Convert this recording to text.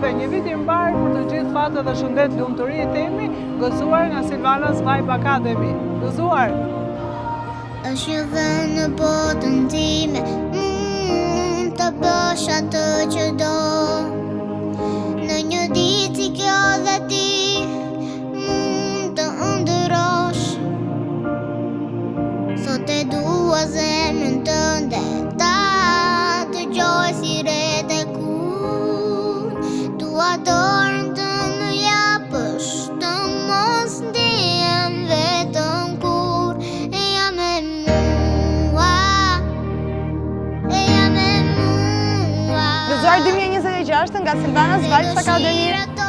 dhe një vit i mbar për të gjithë fatë dhe shëndet lumturi temi, gëzuar nga Silvana's Vibe Academy. Gëzuar! Është një vend në botën time, mund të bësh atë që do. Në një ditë si kjo dhe ti mund të ëndërrosh. Sot e dua zemrën tënde, ta dëgjoj si rete kur. Dua dorën të më japësh, të mos ndihem vetëm kur. E jam me mua, e jam me mua. Gëzuar 2026 nga Silvana's Vibe Academy.